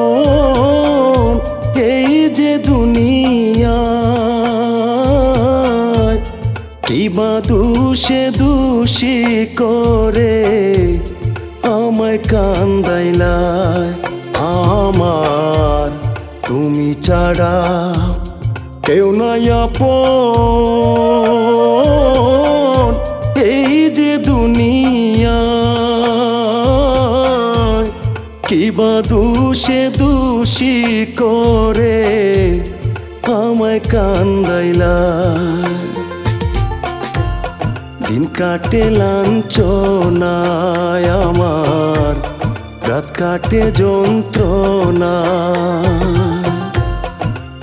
আপন এই যে দুনিয়ায়, কিবা দোষে দোষী করে আমায় কান্দাইলায়। আমার তুমি ছাড়া কেউ নাই আপন এই যে দুনিয়ায়, কিবা দোষে দোষী করে আমায় কান্দাইলায়। দিন কাটে লাঞ্ছনায় আমার, রাত কাটে যন্ত্রণায়।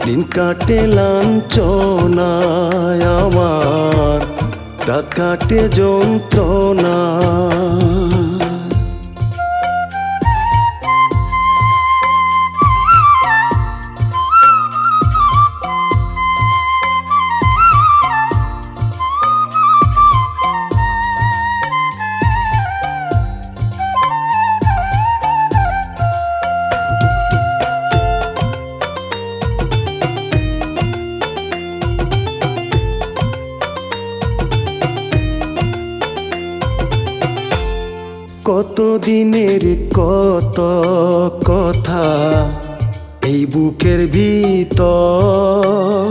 দিন কাটে লাঞ্ছনায় আমার, রাত কাটে যন্ত্রণায়। কত দিনের কত কথা এই বুকের ভিতর,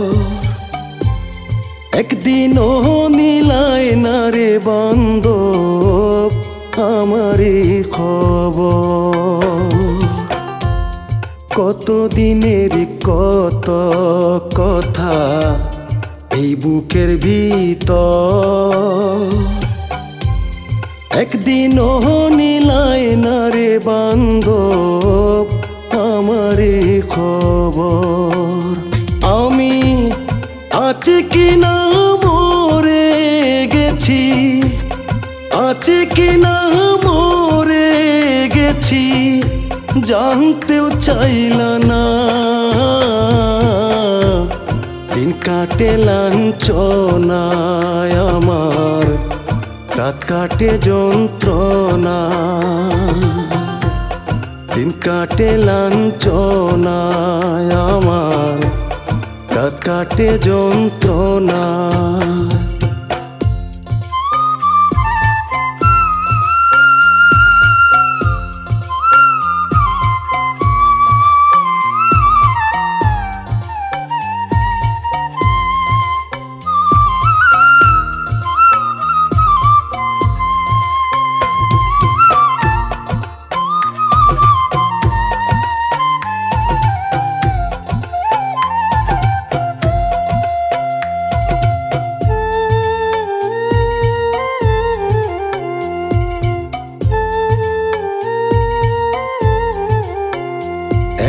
একদিনও নিলায় না রে বান্ধব আমারই খবর। কত দিনের কত কথা এই বুকের ভিতর, একদিনও নিলায় না রে বান্ধব আমারই খবর। আমি আছি কিনা মরে গেছি, আছি কিনা মরে গেছি জানতেও চাইলা না। দিন কাটে লাঞ্ছনায় আমার, রাত কাটে যন্ত্রণা। দিন কাটে লাঞ্ছনায় আমার, রাত কাটে যন্ত্রণা।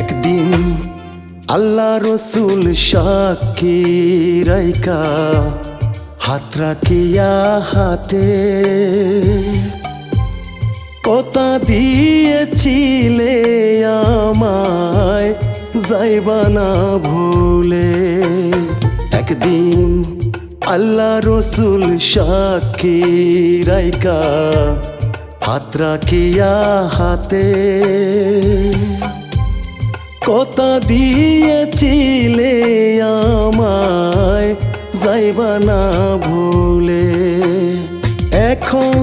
একদিন আল্লাহ রসুল সাক্ষী রাইকা হাত রাখিয়া হাতে, কথা দিয়েছিলে আমায় যাইবা না ভুলে। একদিন আল্লাহ রসুল সাক্ষী রাইকা হাত রাখিয়া হাতে, কথা দিয়েছিলে আমায় যাইবা না ভুলে। এখন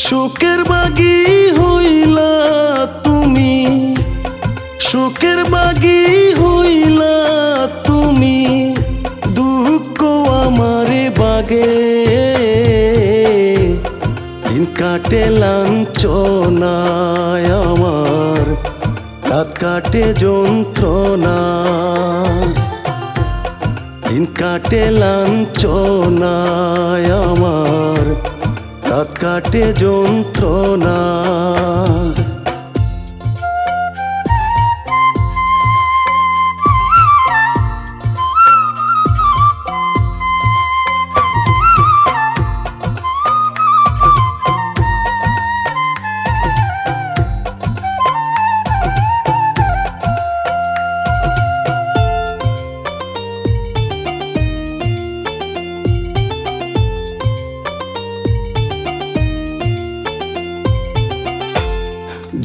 সুখের বাগী হইলা তুমি, সুখের বাগী হইলা তুমি, দুঃখ আমারে বাগে। দিন কাটে লাঞ্ছনায় আমার, রাত কাটে যন্ত্রণা। দিন কাটে লাঞ্ছনায় আমার, রাত কাটে যন্ত্রণা।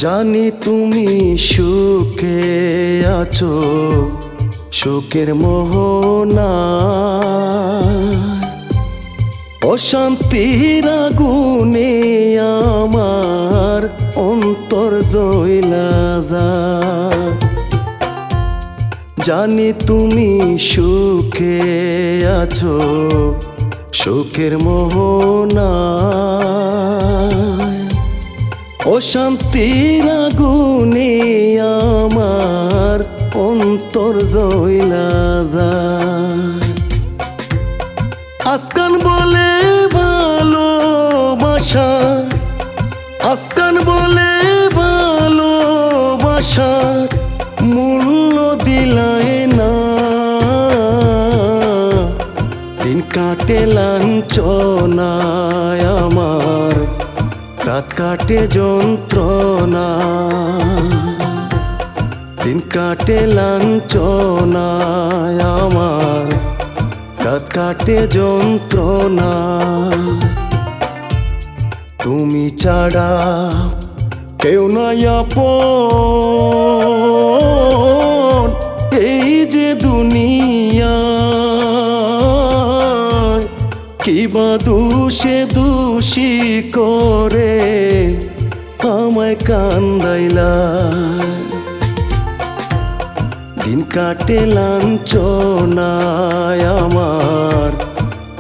জানি তুমি সুখে আছো, সুখের মোহনা অশান্তির আগুনে আমার অন্তর জ্বলা যায়। জানি তুমি সুখে আছো, সুখের মোহনা অশান্তির আগুনে আমার অন্তর জ্বলা যায়। আজকাল বলে ভালোবাসা, আজকাল বলে ভালোবাসা মূল্য দিলায় না। দিন কাটে লাঞ্ছনায় আমার, রাত কাটে যন্ত্রণা। দিন কাটে লাঞ্ছনায় আমার, রাত কাটে যন্ত্রণা। তুমি ছাড়া কেউ নাই আপন এই যে দুনিয়া। কিবা দোষে দোষী করে আমায় কান্দাইলা। দিন কাটে লাঞ্ছনায় আমার,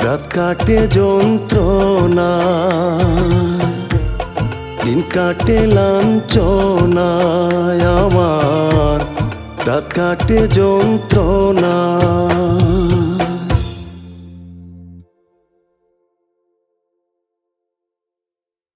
রাত কাটে যন্ত্রণা। দিন কাটে লাঞ্ছনায় আমার, রাত কাটে যন্ত্রণা।